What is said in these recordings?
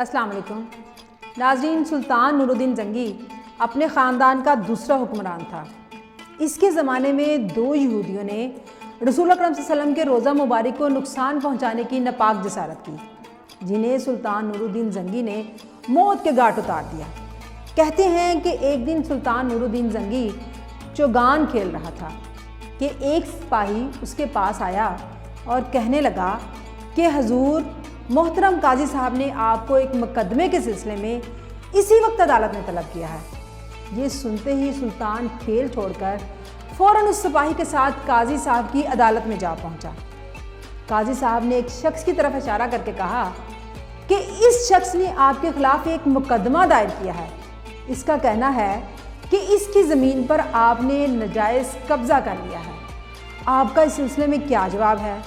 अस्सलाम वालेकुम नाज़रीन। सुल्तान नूरुद्दीन जंगी अपने ख़ानदान का दूसरा हुक्मरान था। इसके ज़माने में दो यहूदियों ने रसूल अकरम सल्लल्लाहु अलैहि वसल्लम के रोज़ा मुबारक को नुकसान पहुँचाने की नापाक जसारत की, जिन्हें सुल्तान नूरुद्दीन जंगी ने मौत के घाट उतार दिया। कहते हैं कि एक दिन सुल्तान नूरुद्दीन जंगी चौगान खेल रहा था कि एक सिपाही उसके पास आया और कहने लगा कि हजूर, मोहतरम काजी साहब ने आपको एक मुकदमे के सिलसिले में इसी वक्त अदालत में तलब किया है। ये सुनते ही सुल्तान खेल छोड़कर फ़ौरन उस सिपाही के साथ काजी साहब की अदालत में जा पहुंचा। काजी साहब ने एक शख्स की तरफ इशारा करके कहा कि इस शख्स ने आपके खिलाफ एक मुकदमा दायर किया है। इसका कहना है कि इसकी ज़मीन पर आपने नाजायज़ कब्ज़ा कर लिया है। आपका इस सिलसिले में क्या जवाब है?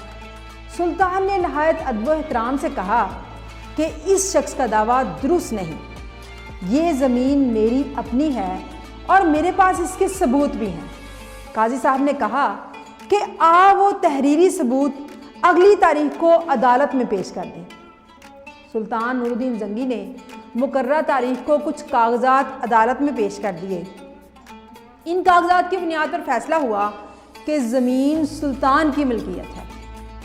सुल्तान ने नहायत अदब व एहतराम से कहा कि इस शख्स का दावा दुरुस्त नहीं, ये ज़मीन मेरी अपनी है और मेरे पास इसके सबूत भी हैं। काजी साहब ने कहा कि आप वो तहरीरी सबूत अगली तारीख को अदालत में पेश कर दें। सुल्तान नूरुद्दीन जंगी ने मुकर्रर तारीख को कुछ कागजात अदालत में पेश कर दिए। इन कागजात की बुनियाद पर फैसला हुआ कि ज़मीन सुल्तान की मिल्कियत है।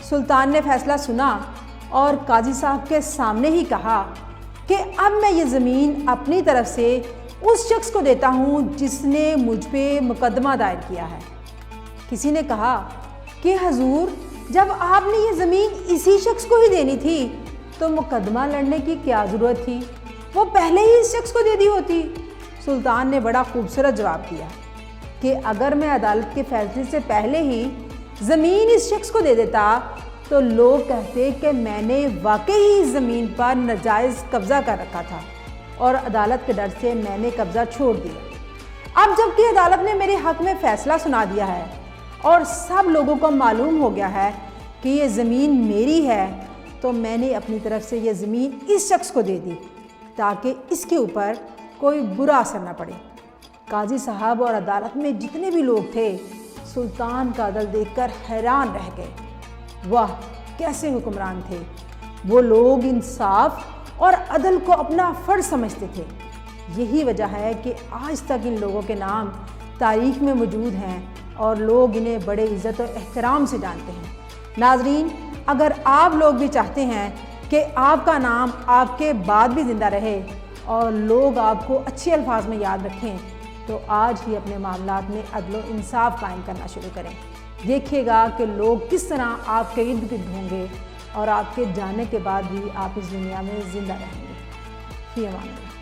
सुल्तान ने फैसला सुना और काजी साहब के सामने ही कहा कि अब मैं ये ज़मीन अपनी तरफ से उस शख्स को देता हूँ जिसने मुझ पे मुकदमा दायर किया है। किसी ने कहा कि हजूर, जब आपने ये ज़मीन इसी शख्स को ही देनी थी तो मुकदमा लड़ने की क्या ज़रूरत थी? वो पहले ही इस शख्स को दे दी होती। सुल्तान ने बड़ा खूबसूरत जवाब दिया कि अगर मैं अदालत के फैसले से पहले ही ज़मीन इस शख्स को दे देता तो लोग कहते कि मैंने वाकई ही इस ज़मीन पर नाजायज़ कब्ज़ा कर रखा था और अदालत के डर से मैंने कब्ज़ा छोड़ दिया। अब जबकि अदालत ने मेरे हक़ में फ़ैसला सुना दिया है और सब लोगों को मालूम हो गया है कि ये ज़मीन मेरी है, तो मैंने अपनी तरफ से ये ज़मीन इस शख्स को दे दी ताकि इसके ऊपर कोई बुरा असर न पड़े। काजी साहब और अदालत में जितने भी लोग थे सुल्तान का अदल देखकर हैरान रह गए। वाह, कैसे हुक्मरान थे! वो लोग इंसाफ और अदल को अपना फ़र्ज समझते थे। यही वजह है कि आज तक इन लोगों के नाम तारीख़ में मौजूद हैं और लोग इन्हें बड़े इज़्ज़त और एहतराम से जानते हैं। नाज़रीन, अगर आप लोग भी चाहते हैं कि आपका नाम आपके बाद भी ज़िंदा रहे और लोग आपको अच्छे अल्फाज में याद रखें, तो आज ही अपने मामलात में अदल व इंसाफ कायम करना शुरू करें। देखिएगा कि लोग किस तरह आपके इर्द गिर्द होंगे और आपके जाने के बाद भी आप इस दुनिया में ज़िंदा रहेंगे। फी अमान अल्लाह।